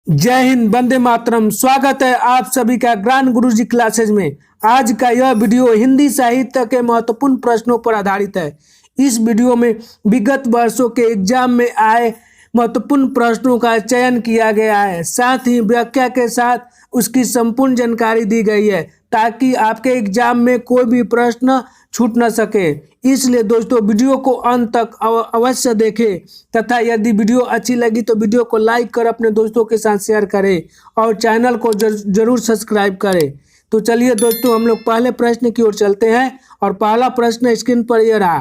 जय हिंद, वंदे मातरम। स्वागत है आप सभी का ज्ञान गुरुजी क्लासेज में। आज का यह वीडियो हिंदी साहित्य के महत्वपूर्ण प्रश्नों पर आधारित है। इस वीडियो में विगत वर्षों के एग्जाम में आए महत्वपूर्ण प्रश्नों का चयन किया गया है, साथ ही व्याख्या के साथ उसकी संपूर्ण जानकारी दी गई है ताकि आपके एग्जाम में कोई भी प्रश्न छूट न सके। इसलिए दोस्तों वीडियो को अंत तक अवश्य देखें तथा यदि वीडियो अच्छी लगी तो वीडियो को लाइक कर अपने दोस्तों के साथ शेयर करें और चैनल को जरूर सब्सक्राइब करें। तो चलिए दोस्तों हम लोग पहले प्रश्न की ओर चलते हैं और पहला प्रश्न स्क्रीन पर यह रहा।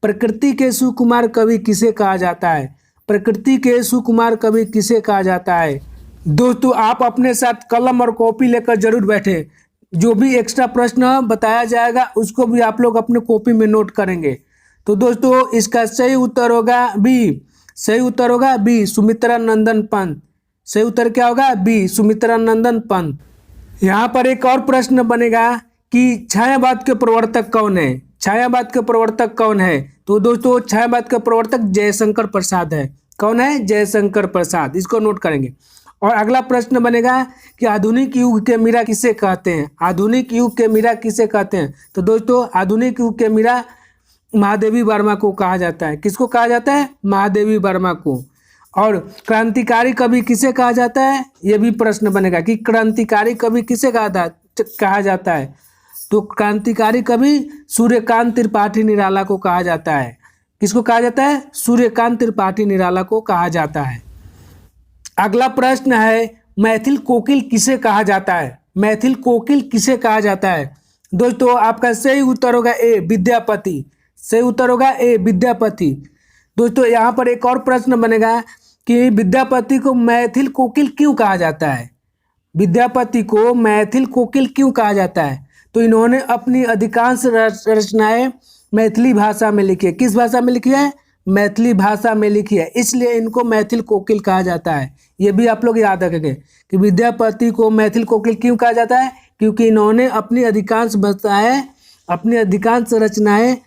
प्रकृति के सुकुमार कवि किसे कहा जाता है? प्रकृति के सुकुमार कवि किसे कहा जाता है? दोस्तों आप अपने साथ कलम और कॉपी लेकर जरूर बैठे। जो भी एक्स्ट्रा प्रश्न बताया जाएगा उसको भी आप लोग अपने कॉपी में नोट करेंगे। तो दोस्तों इसका सही उत्तर होगा बी। सही उत्तर होगा बी, सुमित्रा नंदन पंत। सही उत्तर क्या होगा? बी, सुमित्रा नंदन पंत। यहाँ पर एक और प्रश्न बनेगा कि छायावाद के प्रवर्तक कौन है? छायावाद के प्रवर्तक कौन है? तो दोस्तों छायावाद के प्रवर्तक जयशंकर प्रसाद है। कौन है? जयशंकर प्रसाद। इसको नोट करेंगे। और अगला प्रश्न बनेगा कि आधुनिक युग के मीरा किसे कहते हैं? आधुनिक युग के मीरा किसे कहते हैं? तो दोस्तों आधुनिक युग के मीरा महादेवी वर्मा को कहा जाता है। किसको कहा जाता है? महादेवी वर्मा को। और क्रांतिकारी कवि किसे कहा जाता है? यह भी प्रश्न बनेगा कि क्रांतिकारी कवि किसे कहा जाता है? तो क्रांतिकारी कवि सूर्यकांत त्रिपाठी निराला को कहा जाता है। किसको कहा जाता है? सूर्यकांत त्रिपाठी निराला को कहा जाता है। अगला प्रश्न है मैथिल कोकिल किसे कहा जाता है? मैथिल कोकिल किसे कहा जाता है? दोस्तों आपका सही उत्तर होगा ए, विद्यापति। सही उत्तर होगा ए, विद्यापति। दोस्तों यहाँ पर एक और प्रश्न बनेगा कि विद्यापति को मैथिल कोकिल क्यों कहा जाता है? विद्यापति को मैथिल कोकिल क्यों कहा जाता है? तो इन्होंने अपनी अधिकांश रचनाएं मैथिली भाषा में लिखी है। किस भाषा में लिखी है? मैथिली भाषा में लिखी है, इसलिए इनको मैथिल कोकिल कहा जाता है। ये भी आप लोग याद रखेंगे कि विद्यापति को मैथिल कोकिल क्यों कहा जाता है? क्योंकि इन्होंने अपनी अधिकांश रचनाएं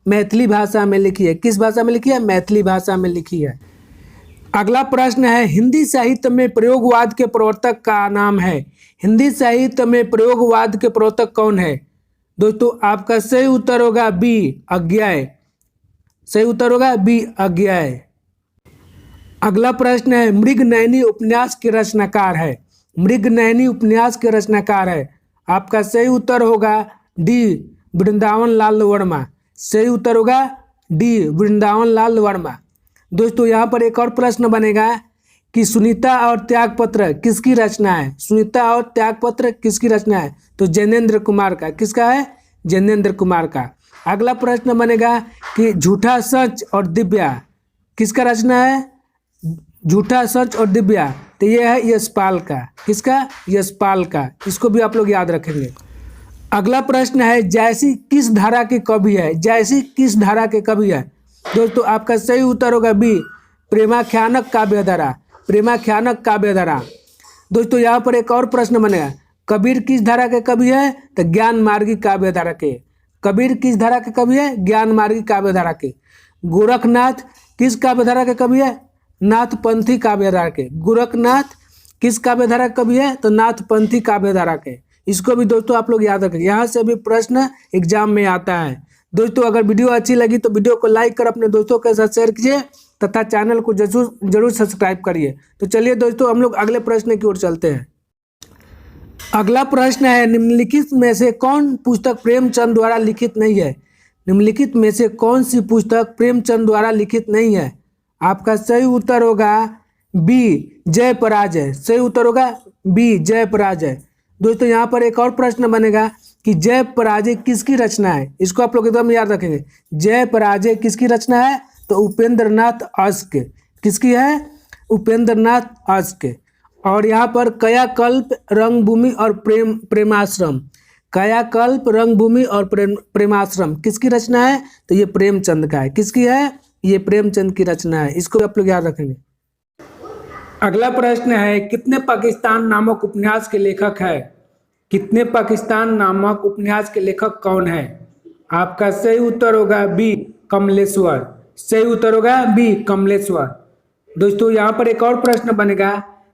मैथिली भाषा में लिखी है। किस भाषा में लिखी है? मैथिली भाषा में लिखी है। अगला प्रश्न है हिंदी साहित्य में प्रयोगवाद के प्रवर्तक का नाम है। हिंदी साहित्य में प्रयोगवाद के प्रवर्तक कौन है? दोस्तों आपका सही उत्तर होगा बी, अज्ञेय। सही उत्तर होगा बी, अज्ञेय। अगला प्रश्न है मृगनयनी उपन्यास के रचनाकार है। मृगनयनी उपन्यास के रचनाकार है। आपका सही उत्तर होगा डी, वृंदावन लाल वर्मा। सही उत्तर होगा डी, वृंदावन लाल वर्मा। दोस्तों यहाँ पर एक और प्रश्न बनेगा कि सुनीता और त्यागपत्र किसकी रचना है? सुनीता और त्यागपत्र किसकी रचना है? तो जैनेन्द्र कुमार का। किसका है? जैनेन्द्र कुमार का। अगला प्रश्न बनेगा कि झूठा सच और दिव्या किसका रचना है? झूठा सच और दिव्या, तो ये है यशपाल का। किसका? यशपाल का। इसको भी आप लोग याद रखेंगे। अगला प्रश्न है जैसी किस धारा के कवि है? जैसी किस धारा के कवि है? दोस्तों आपका सही उत्तर होगा बी, प्रेमाख्यानक काव्यधारा। प्रेमाख्यानक काव्यधारा। दोस्तों यहाँ पर एक और प्रश्न बनेगा कबीर किस धारा के कवि है? तो ज्ञान मार्गी काव्यधारा के। कबीर किस धारा के कवि है? ज्ञान मार्गी काव्यधारा के। गोरखनाथ किस काव्यधारा के कवि है? नाथपंथी काव्यधारा के। गोरखनाथ किस काव्यधारा के कवि है? तो नाथपंथी काव्यधारा के। इसको भी दोस्तों आप लोग याद रखें, यहाँ से भी प्रश्न एग्जाम में आता है। दोस्तों अगर वीडियो अच्छी लगी तो वीडियो को लाइक कर अपने दोस्तों के साथ शेयर कीजिए तथा चैनल को जरूर सब्सक्राइब करिए। तो चलिए दोस्तों हम लोग अगले प्रश्न की ओर चलते हैं। अगला प्रश्न है निम्नलिखित में से कौन पुस्तक प्रेमचंद द्वारा लिखित नहीं है? निम्नलिखित में से कौन सी पुस्तक प्रेमचंद द्वारा लिखित नहीं है? आपका सही उत्तर होगा बी, जय पराजय। सही उत्तर होगा बी, जय पराजय। दोस्तों यहाँ पर एक और प्रश्न बनेगा कि जय पराजय किसकी रचना है? इसको आप लोग एकदम याद रखेंगे। जय पराजय किसकी रचना है? तो उपेंद्रनाथ अश्क। किसकी है? उपेंद्रनाथ अश्क। और यहाँ पर कायाकल्प, रंगभूमि और प्रेमाश्रम। कायाकल्प, रंगभूमि और प्रेमाश्रम किसकी रचना है? तो ये प्रेमचंद का है। किसकी है? ये प्रेमचंद की रचना है। इसको आप लोग याद रखेंगे। अगला प्रश्न है कितने पाकिस्तान नामक उपन्यास के लेखक है? कितने पाकिस्तान नामक उपन्यास के लेखक कौन है? आपका सही उत्तर होगा बी, कमलेश्वर। सही उत्तर होगा बी, कमलेश्वर। दोस्तों यहाँ पर एक और प्रश्न बनेगा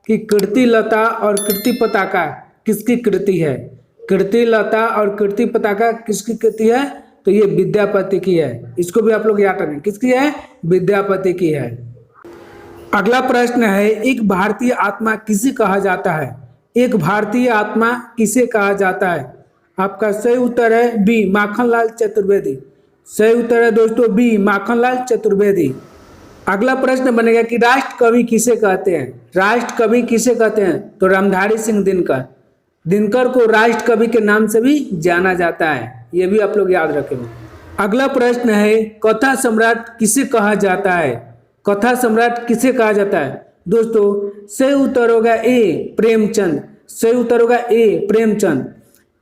कि कीर्ति लता और कीर्ति पताका किसकी कृति है। कीर्ति लता और कीर्ति पताका किसकी कृति है, तो ये विद्यापति की है। इसको भी आप लोग याद रखें, किसकी है, विद्यापति की है। अगला प्रश्न है, एक भारतीय आत्मा किसे कहा जाता है। एक भारतीय आत्मा किसे कहा जाता है। आपका सही उत्तर है बी, माखनलाल चतुर्वेदी। सही उत्तर है दोस्तों बी, माखनलाल चतुर्वेदी। अगला प्रश्न बनेगा कि राष्ट्र कवि किसे कहते हैं। राष्ट्र कवि किसे कहते हैं, तो रामधारी सिंह दिनकर। दिनकर को राष्ट्र कवि के नाम से भी जाना जाता है, ये भी आप लोग याद रखेंगे। अगला प्रश्न है, कथा सम्राट किसे कहा जाता है। कथा सम्राट किसे कहा जाता है। दोस्तों सही उत्तर होगा ए, प्रेमचंद। सही उत्तर होगा ए, प्रेमचंद।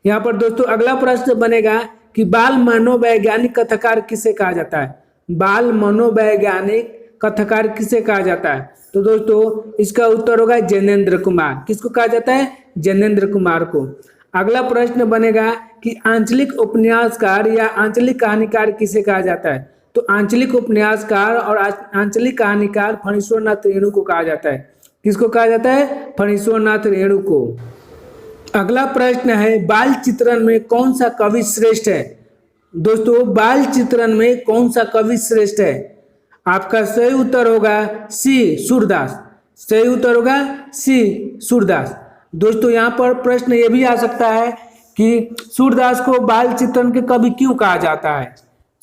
यहाँ पर दोस्तों अगला प्रश्न बनेगा कि बाल मनोवैज्ञानिक कथाकार किसे कहा जाता है। बाल मनोवैज्ञानिक कथाकार किसे कहा जाता है, तो दोस्तों इसका उत्तर होगा जैनेन्द्र कुमार। किसको कहा जाता है, जैनेन्द्र कुमार को। अगला प्रश्न बनेगा कि आंचलिक उपन्यासकार या आंचलिक कहानीकार किसे कहा जाता है, तो आंचलिक उपन्यासकार और आंचलिक कहानीकार फणीश्वरनाथ रेणु को कहा जाता है। किसको कहा जाता है, फणीश्वरनाथ रेणु को। अगला प्रश्न है, बाल चित्रण में कौन सा कवि श्रेष्ठ है। दोस्तों बाल चित्रण में कौन सा कवि श्रेष्ठ है। आपका सही उत्तर होगा सी, सूरदास। सही उत्तर होगा सी, सूरदास। दोस्तों यहाँ पर प्रश्न ये भी आ सकता है कि सूरदास को बाल चित्रण के कवि क्यों कहा जाता है।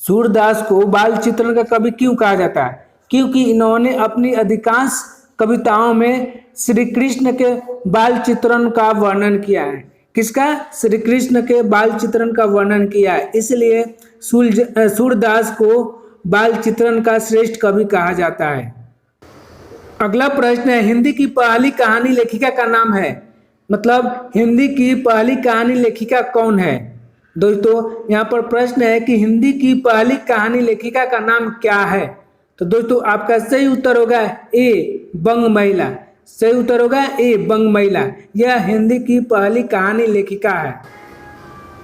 सूरदास को बाल चित्रण का कवि क्यों कहा जाता है, क्योंकि इन्होंने अपनी अधिकांश कविताओं में श्री कृष्ण के बाल चित्रण का वर्णन किया है। किसका, श्री कृष्ण के बाल चित्रण का वर्णन किया है, इसलिए सूरदास को बाल चित्रण का श्रेष्ठ कवि कहा जाता है। अगला प्रश्न है, हिंदी की पहली कहानी लेखिका का नाम है। मतलब हिंदी की पहली कहानी लेखिका कौन है। दोस्तों यहाँ पर प्रश्न है कि हिंदी की पहली कहानी लेखिका का नाम क्या है, तो दोस्तों आपका सही उत्तर होगा ए, बंग महिला। सही उत्तर होगा ए, बंग महिला। यह हिंदी की पहली कहानी लेखिका है।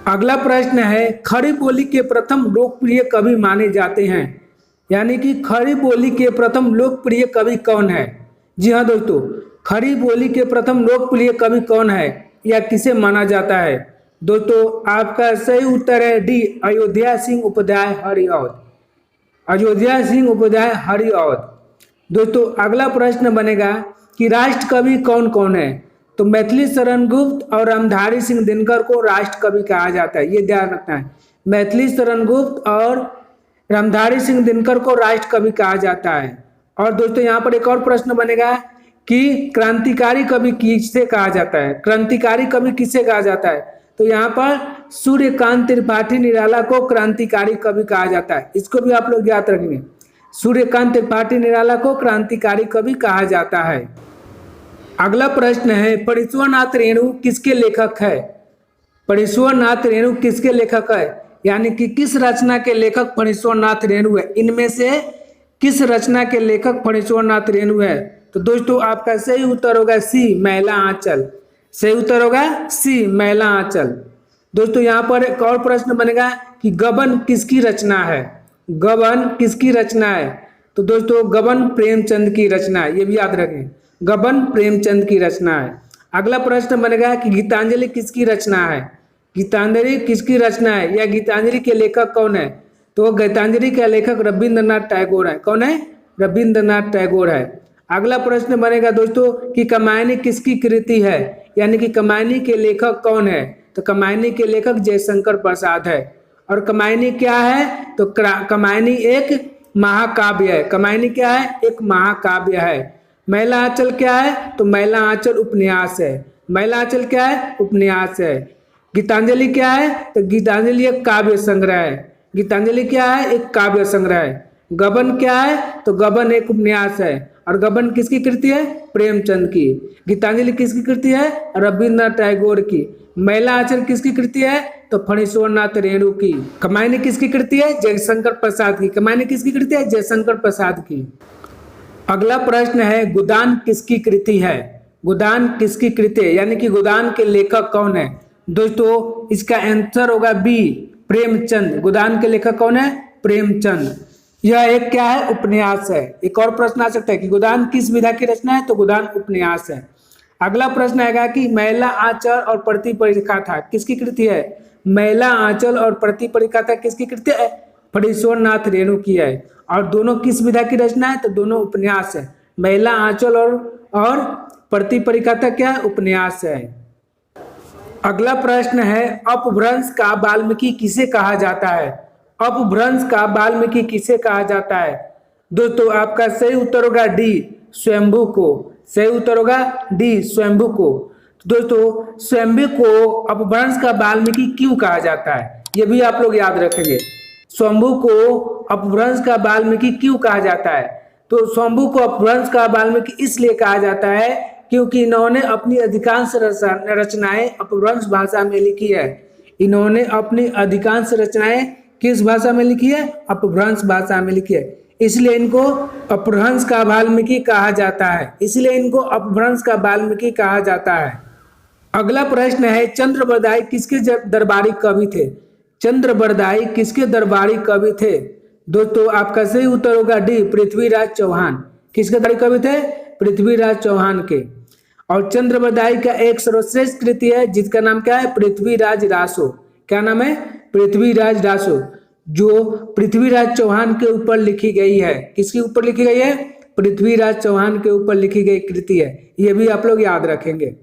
अगला प्रश्न है, खड़ी बोली के प्रथम लोकप्रिय कवि माने जाते हैं। यानी कि खड़ी बोली के प्रथम लोकप्रिय कवि कौन है। जी हाँ दोस्तों, खड़ी बोली के प्रथम लोकप्रिय कवि कौन है या किसे माना जाता है। दोस्तों आपका सही उत्तर है डी, अयोध्या सिंह उपाध्याय हरिऔध। अयोध्या सिंह उपाध्याय हरिऔध। दोस्तों अगला प्रश्न बनेगा कि राष्ट्र कवि कौन कौन है, तो मैथिली शरण गुप्त और रामधारी सिंह दिनकर को राष्ट्र कवि कहा जाता है, ये ध्यान रखना है। मैथिली शरण गुप्त और रामधारी सिंह दिनकर को राष्ट्र कवि कहा जाता है। और दोस्तों यहाँ पर एक और प्रश्न बनेगा कि क्रांतिकारी कवि किसे कहा जाता है। क्रांतिकारी कवि किसे कहा जाता है, तो यहाँ पर सूर्यकांत त्रिपाठी निराला को क्रांतिकारी कवि कहा जाता है। इसको भी आप लोग याद रखेंगे, सूर्यकांत त्रिपाठी निराला को क्रांतिकारी कवि कहा जाता है। अगला प्रश्न है, फणीश्वरनाथ रेणु किसके लेखक है। फणीश्वरनाथ रेणु किसके लेखक है, यानी कि किस रचना के लेखक फणीश्वरनाथ रेणु है। इनमें से किस रचना के लेखक फणीश्वरनाथ रेणु है, तो दोस्तों आपका सही उत्तर होगा सी, मैला आंचल। सही उत्तर होगा सी, मैला आंचल। दोस्तों यहाँ पर एक और प्रश्न बनेगा कि गबन किसकी रचना है। गबन किसकी रचना है, तो दोस्तों गबन प्रेमचंद की रचना है, ये भी याद रखें, गबन प्रेमचंद की रचना है। अगला प्रश्न बनेगा कि गीतांजलि किसकी रचना है। गीतांजलि किसकी रचना है या गीतांजलि के लेखक कौन है, तो गीतांजलि के लेखक रविंद्रनाथ टैगोर है। कौन है, रविंद्रनाथ टैगोर है। अगला प्रश्न बनेगा दोस्तों कि कमायनी किसकी कृति है, यानी कि कमायनी के लेखक कौन है, तो कमायनी के लेखक जयशंकर प्रसाद है। और कमायनी क्या है, तो कमायनी एक महाकाव्य है। कमायनी क्या है, एक महाकाव्य है। मैला आंचल क्या है, तो मैला आंचल उपन्यास है। मैला आंचल क्या है, उपन्यास है। गीतांजलि क्या है, तो गीतांजलि एक काव्य संग्रह है। गीतांजलि क्या है, एक काव्य संग्रह है। गबन क्या है, तो गबन एक उपन्यास है। और गबन किसकी कृति है, प्रेमचंद की। गीतांजलि किसकी कृति है, रविंद्रनाथ टैगोर की। मैला आंचल किसकी कृति है, तो फणीश्वरनाथ रेणु की। कमायनी किसकी कृति है, जयशंकर प्रसाद की। कमायनी किसकी कृति है, जयशंकर प्रसाद की। अगला प्रश्न है, गोदान किसकी कृति है। गोदान किसकी कृति है, यानी कि गोदान के लेखक कौन है। दोस्तों इसका आंसर होगा बी, प्रेमचंद। गोदान के लेखक कौन है, प्रेमचंद। यह एक क्या है, उपन्यास है। एक और प्रश्न आ सकता है कि गोदान किस विधा की रचना है, तो गोदान उपन्यास है। अगला प्रश्न आएगा कि मैला आंचल और प्रतिपरिखाथा किसकी कृति है? मैला आंचल और प्रतिपरिखाथा किसकी कृति है? फणीश्वरनाथ रेणु की है। और दोनों किस विधा की रचना है? तो दोनों उपन्यास है। मैला आंचल और प्रतिपरिखाथा क्या है? उपन्यास है। अगला प्रश्न है अपभ्रंश का वाल्मीकि किसे कहा जाता है? अपभ्रंश का वाल्मीकि किसे कहा जाता है? दोस्तों आपका सही उत्तर होगा डी, स्वयंभू को। सही उत्तर होगा डी, स्वयंभू को। दोस्तों स्वयंभू को अपभ्रंश का वाल्मीकि क्यों कहा जाता है, ये भी आप लोग याद रखेंगे। स्वयंभू को अपभ्रंश का वाल्मीकि क्यों कहा जाता है? तो स्वयंभू को अपभ्रंश का वाल्मीकि इसलिए कहा जाता है क्योंकि इन्होंने अपनी अधिकांश रचनाएं अपभ्रंश भाषा में लिखी है। इन्होंने अपनी अधिकांश रचनाएं किस भाषा में लिखी है? अपभ्रंश भाषा में लिखी है। इसलिए इनको अपभ्रंश का वाल्मीकि कहा जाता है। इसलिए इनको अपभ्रंश का वाल्मीकि कहा जाता है। अगला प्रश्न है चंद्रबरदाई किसके दरबारी कवि थे? चंद्रबरदाई किसके दरबारी कवि थे? दोस्तों आपका सही उत्तर होगा डी, पृथ्वीराज चौहान। किसके दरबारी कवि थे? पृथ्वीराज चौहान के। और चंद्रबरदाई का एक सर्वश्रेष्ठ कृति है जिसका नाम क्या है? पृथ्वीराज रासो। क्या नाम है? पृथ्वीराज रासो, जो पृथ्वीराज चौहान के ऊपर लिखी गई है। किसके ऊपर लिखी गई है? पृथ्वीराज चौहान के ऊपर लिखी गई कृति है। ये भी आप लोग याद रखेंगे।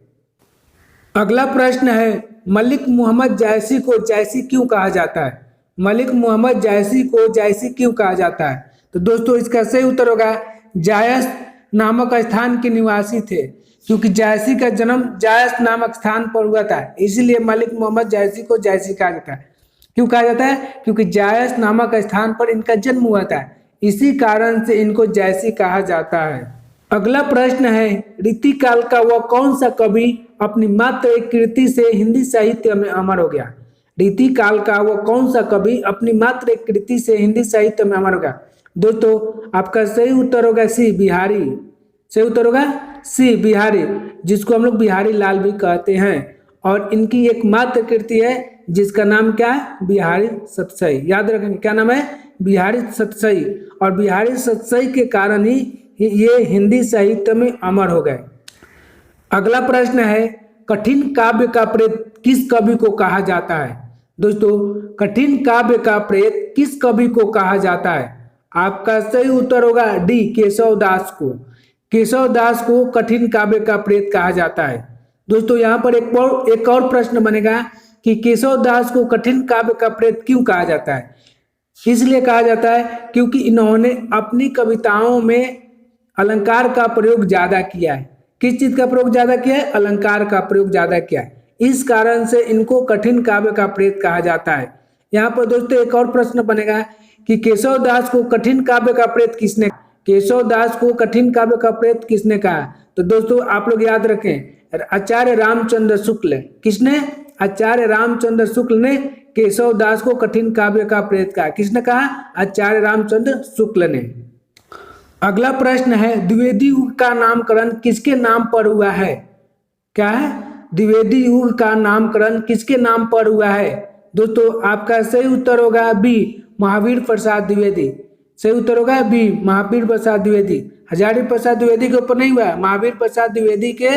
अगला प्रश्न है मलिक मोहम्मद जायसी को जायसी क्यों कहा जाता है? मलिक मोहम्मद जायसी को जायसी क्यों कहा जाता है? तो दोस्तों इसका सही उत्तर होगा जायस नामक स्थान के निवासी थे, क्योंकि जायसी का जन्म जायस नामक स्थान पर हुआ था, इसलिए मलिक मोहम्मद जायसी को जायसी कहा जाता है। क्यों कहा जाता है? क्योंकि जायस नामक स्थान पर इनका जन्म हुआ था, इसी कारण से इनको जायसी कहा जाता है। अगला प्रश्न है रीतिकाल का वह कौन सा कवि अपनी मात्र एक कृति से हिंदी साहित्य में अमर हो गया? रीतिकाल का वह कौन सा कवि अपनी मात्र एक कृति से हिंदी साहित्य में अमर हो गया? दोस्तों आपका सही उत्तर होगा सी, बिहारी। सही उत्तर होगा सी, बिहारी, जिसको हम लोग बिहारी लाल भी कहते हैं। और इनकी एक मात्र कृति है जिसका नाम क्या है? बिहारी सतसई। याद रखेंगे क्या नाम है? बिहारी सतसई। और बिहारी सतसई के कारण ही ये हिंदी साहित्य में अमर हो गए। अगला प्रश्न है कठिन काव्य का प्रेत किस कवि को कहा जाता है? दोस्तों कठिन काव्य का प्रेत किस कवि को कहा जाता है? आपका सही उत्तर होगा डी, केशव दास को। केशव दास को कठिन काव्य का प्रेत कहा जाता है। दोस्तों यहाँ पर एक और प्रश्न बनेगा कि केशव दास को कठिन काव्य का प्रेत क्यों कहा जाता है? इसलिए कहा जाता है क्योंकि इन्होंने अपनी कविताओं में अलंकार का प्रयोग ज्यादा किया है। किस चीज का प्रयोग ज्यादा किया है? अलंकार का प्रयोग ज्यादा किया है, इस कारण से इनको कठिन काव्य का प्रेत कहा जाता है। यहाँ पर दोस्तों एक और प्रश्न बनेगा कि केशव दास को कठिन काव्य का प्रेत किसने? केशव दास को कठिन काव्य का प्रेत किसने कहा? तो दोस्तों आप लोग याद रखें, आचार्य रामचंद्र शुक्ल। किसने? आचार्य रामचंद्र शुक्ल ने केशव दास को कठिन काव्य का प्रेत कहा। किसने कहा? आचार्य रामचंद्र शुक्ल ने। अगला प्रश्न है द्विवेदी युग का नामकरण किसके नाम पर हुआ है? क्या है? द्विवेदी युग का नामकरण किसके नाम पर हुआ है? दोस्तों आपका सही उत्तर होगा बी, महावीर प्रसाद द्विवेदी। सही उत्तर होगा बी, महावीर प्रसाद द्विवेदी। हजारी प्रसाद द्विवेदी के ऊपर नहीं हुआ है, महावीर प्रसाद द्विवेदी के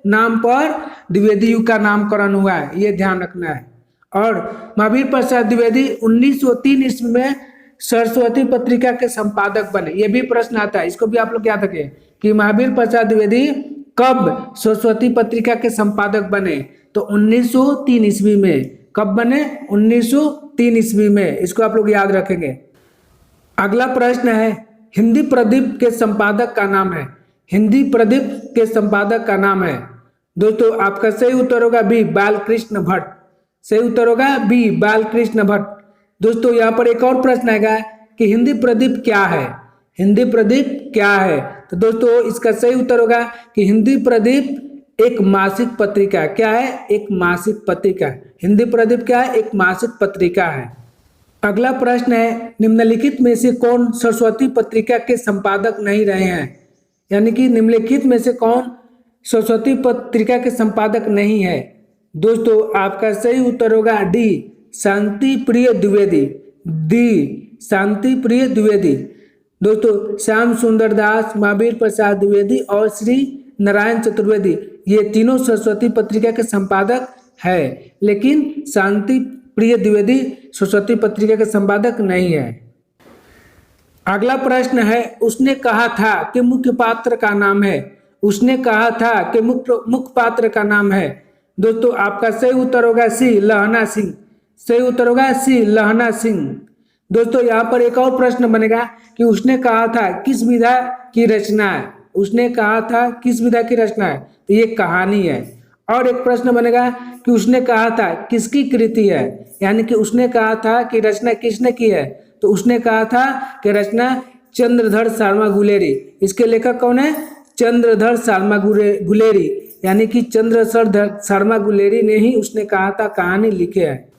नाम पर द्विवेदी युग का नामकरण हुआ है, ये ध्यान रखना है। और महावीर प्रसाद द्विवेदी 1903 ईस्वी में सरस्वती पत्रिका के संपादक बने। ये भी प्रश्न आता है, इसको भी आप लोग याद रखें कि महावीर प्रसाद द्विवेदी कब सरस्वती पत्रिका के संपादक बने? तो 1903 ईस्वी में। कब बने? 1903 ईस्वी में। इसको आप लोग याद रखेंगे। अगला प्रश्न है हिंदी प्रदीप के संपादक का नाम है? हिंदी प्रदीप के संपादक का नाम है? दोस्तों आपका सही उत्तर होगा बी, बालकृष्ण भट्ट। सही उत्तर होगा बी, बालकृष्ण भट्ट। दोस्तों यहाँ पर एक और प्रश्न आएगा कि हिंदी प्रदीप क्या है? हिंदी प्रदीप क्या है? तो दोस्तों इसका सही उत्तर होगा कि हिंदी प्रदीप एक मासिक पत्रिका। क्या है? एक मासिक पत्रिका। हिंदी प्रदीप क्या है? एक मासिक पत्रिका है। अगला प्रश्न है निम्नलिखित में से कौन सरस्वती पत्रिका के संपादक नहीं रहे हैं? यानी कि निम्नलिखित में से कौन सरस्वती पत्रिका के संपादक नहीं है? दोस्तों आपका सही उत्तर होगा डी, शांति प्रिय द्विवेदी। डी, शांति प्रिय द्विवेदी। दोस्तों श्याम सुंदर दास, महावीर प्रसाद द्विवेदी और श्री नारायण चतुर्वेदी, ये तीनों सरस्वती पत्रिका के संपादक है, लेकिन शांति प्रिय द्विवेदी सरस्वती पत्रिका के संपादक नहीं है। अगला प्रश्न है, उसने कहा था कि मुख्य पात्र का नाम है। उसने कहा था कि मुख्य पात्र का नाम है। दोस्तों आपका सही उत्तर होगा सी, लहना सिंह। सही उत्तर होगा सी, लहना सिंह। दोस्तों यहाँ पर एक और प्रश्न बनेगा कि उसने कहा था किस विधा की रचना है। उसने कहा था किस विधा की रचना है, तो ये कहानी है। और एक प्रश्न बनेगा कि उसने कहा था किसकी कृति है, यानी कि उसने कहा था कि रचना किसने की है, तो उसने कहा था कि रचना चंद्रधर शर्मा गुलेरी। इसके लेखक कौन है? चंद्रधर शर्मा गुलेरी, यानी कि चंद्रधर शर्मा गुलेरी ने ही उसने कहा था कहानी लिखे है।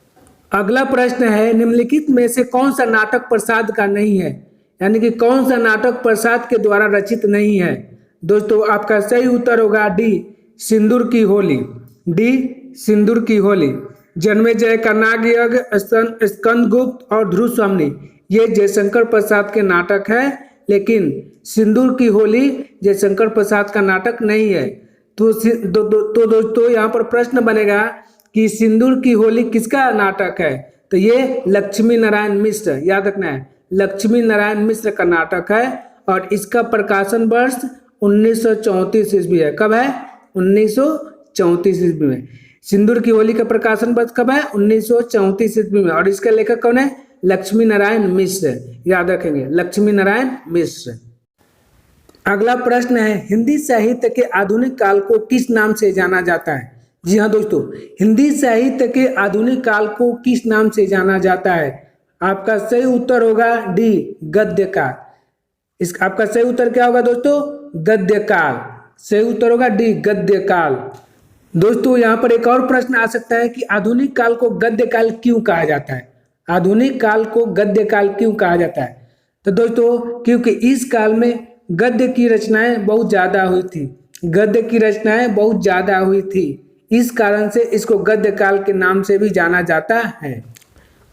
अगला प्रश्न है, निम्नलिखित में से कौन सा नाटक प्रसाद का नहीं है, यानी कि कौन सा नाटक प्रसाद के द्वारा रचित नहीं है। दोस्तों आपका सही उत्तर होगा डी, सिंदूर की होली। डी, सिंदूर की होली। जन्मेजय का नागयज्ञ, स्कंदगुप्त और ध्रुव स्वामी ये जयशंकर प्रसाद के नाटक है, लेकिन सिंदूर की होली जयशंकर प्रसाद का नाटक नहीं है। तो दोस्तों यहाँ पर प्रश्न बनेगा कि सिंदूर की होली किसका नाटक है, तो ये लक्ष्मी नारायण मिश्र, याद रखना है, लक्ष्मी नारायण मिश्र का नाटक है। और इसका प्रकाशन वर्ष 1934 ईस्वी है। कब है? 1934 ईस्वी में। सिंदूर की होली का प्रकाशन वर्ष कब है? 1934 ईस्वी में। और इसका लेखक कौन है? लक्ष्मी नारायण मिश्र, याद रखेंगे, लक्ष्मी नारायण मिश्र। अगला प्रश्न है, हिंदी साहित्य के आधुनिक काल को किस नाम से जाना जाता है। जी हाँ दोस्तों, हिंदी साहित्य के आधुनिक काल को किस नाम से जाना जाता है। आपका सही उत्तर होगा डी, गद्यकाल। आपका सही उत्तर क्या होगा दोस्तों? गद्यकाल। सही उत्तर होगा डी, गद्यकाल। दोस्तों यहाँ पर एक और प्रश्न आ सकता है कि आधुनिक काल को गद्यकाल क्यों कहा जाता है। आधुनिक काल को गद्यकाल क्यों कहा जाता है, तो दोस्तों क्योंकि इस काल में गद्य की रचनाएं बहुत ज्यादा हुई थी। गद्य की रचनाएं बहुत ज्यादा हुई थी, इस कारण से इसको गद्य काल के नाम से भी जाना जाता है।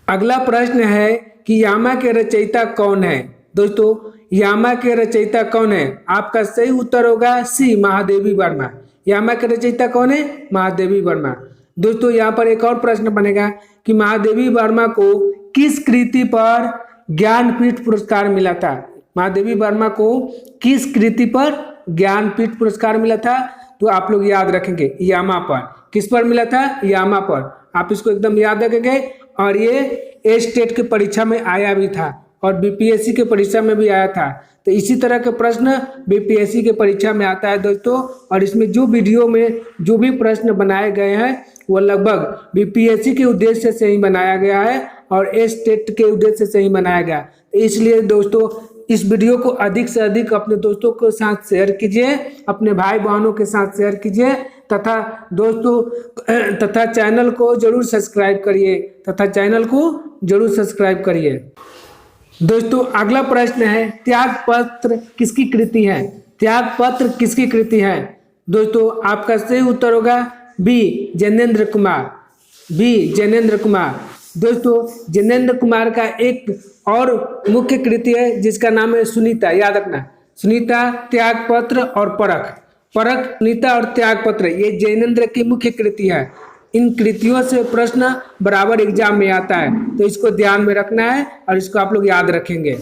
अगला प्रश्न है कि यामा के रचयिता कौन है। दोस्तों यामा के रचयिता कौन है? आपका सही उत्तर होगा सी, महादेवी वर्मा। यामा के रचयिता कौन है? महादेवी वर्मा। दोस्तों यहाँ पर एक और प्रश्न बनेगा कि महादेवी वर्मा को किस कृति पर ज्ञानपीठ पुरस्कार मिला था। महादेवी वर्मा को किस कृति पर ज्ञानपीठ पुरस्कार मिला था, तो आप लोग याद रखेंगे यामा पर। किस पर मिला था? यामा पर। आप इसको एकदम याद रखेंगे। और ये स्टेट की परीक्षा में आया भी था और बीपीएससी के परीक्षा में भी आया था। तो इसी तरह के प्रश्न बीपीएससी के परीक्षा में आता है दोस्तों। और इसमें जो वीडियो में जो भी प्रश्न बनाए गए हैं वो लगभग बीपीएससी के उद्देश्य से ही बनाया गया है और स्टेट के उद्देश्य से ही बनाया गया। इसलिए दोस्तों इस वीडियो को अधिक से अधिक अपने दोस्तों के साथ शेयर कीजिए, अपने भाई बहनों के साथ शेयर कीजिए तथा चैनल को जरूर सब्सक्राइब करिए। दोस्तों अगला प्रश्न है, त्यागपत्र किसकी कृति है। त्यागपत्र किसकी कृति है। दोस्तों आपका सही उत्तर होगा बी, जैनेन्द्र कुमार। बी, जैनेन्द्र कुमार। दोस्तों जैनेन्द्र कुमार का एक और मुख्य कृति है जिसका नाम है सुनीता, याद रखना। सुनीता, त्यागपत्र और परख। सुनीता और त्यागपत्र ये जैनेन्द्र की मुख्य कृति है। इन कृतियों से प्रश्न बराबर एग्जाम में आता है, तो इसको ध्यान में रखना है और इसको आप लोग याद रखेंगे।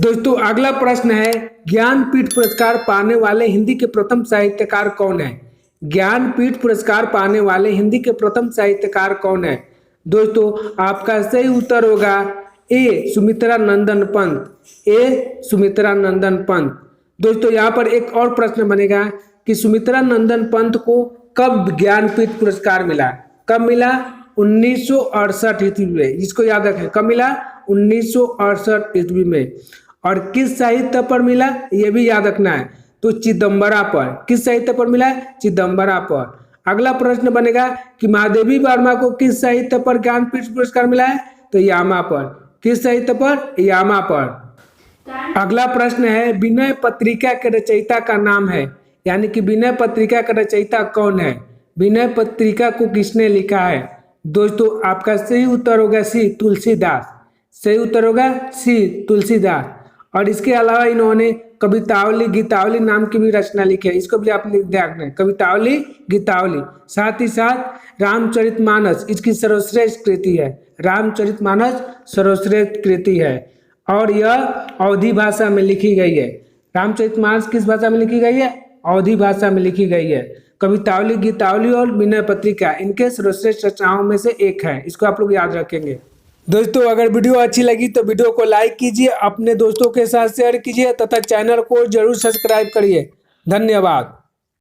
दोस्तों अगला प्रश्न है, ज्ञानपीठ पुरस्कार पाने वाले हिंदी के प्रथम साहित्यकार कौन है। ज्ञानपीठ पुरस्कार पाने वाले हिंदी के प्रथम साहित्यकार कौन है। दोस्तों आपका सही उत्तर होगा ए, सुमित्रा नंदन पंत। ए, सुमित्रा नंदन पंत। दोस्तों यहाँ पर एक और प्रश्न बनेगा कि सुमित्रा नंदन पंत को कब ज्ञानपीठ पुरस्कार मिला। कब मिला? 1968 ईस्वी में। इसको याद रखें, कब मिला? 1968 ईस्वी में। और किस साहित्य पर मिला ये भी याद रखना है, तो चिदम्बरा पर। किस साहित्य पर मिला? चिदम्बरा पर। अगला प्रश्न बनेगा कि महादेवी वर्मा को किस साहित्य पर ज्ञानपीठ पुरस्कार मिला है, तो यामा पर। किस साहित्य पर? यामा पर। अगला प्रश्न है, विनय पत्रिका के रचयिता का नाम है, यानी कि विनय पत्रिका का रचयिता कौन है। विनय पत्रिका को किसने लिखा है। दोस्तों आपका सही उत्तर होगा सी, तुलसीदास। सही उत्तर होगा सी, तुलसीदास। और इसके अलावा इन्होंने कवितावली गीतावली नाम की भी रचना लिखी है, इसको भी आप ध्यान रखें, कवितावली गीतावली। साथ ही साथ रामचरितमानस इसकी सर्वश्रेष्ठ कृति है, रामचरितमानस सर्वश्रेष्ठ कृति है और यह अवधी भाषा में लिखी गई है। रामचरितमानस किस भाषा में लिखी गई है? अवधी भाषा में लिखी गई है। कवितावली गीतावली और विनय पत्रिका इनके सर्वश्रेष्ठ रचनाओं में से एक है, इसको आप लोग याद रखेंगे। दोस्तों अगर वीडियो अच्छी लगी तो वीडियो को लाइक कीजिए, अपने दोस्तों के साथ शेयर कीजिए तथा चैनल को जरूर सब्सक्राइब करिए। धन्यवाद।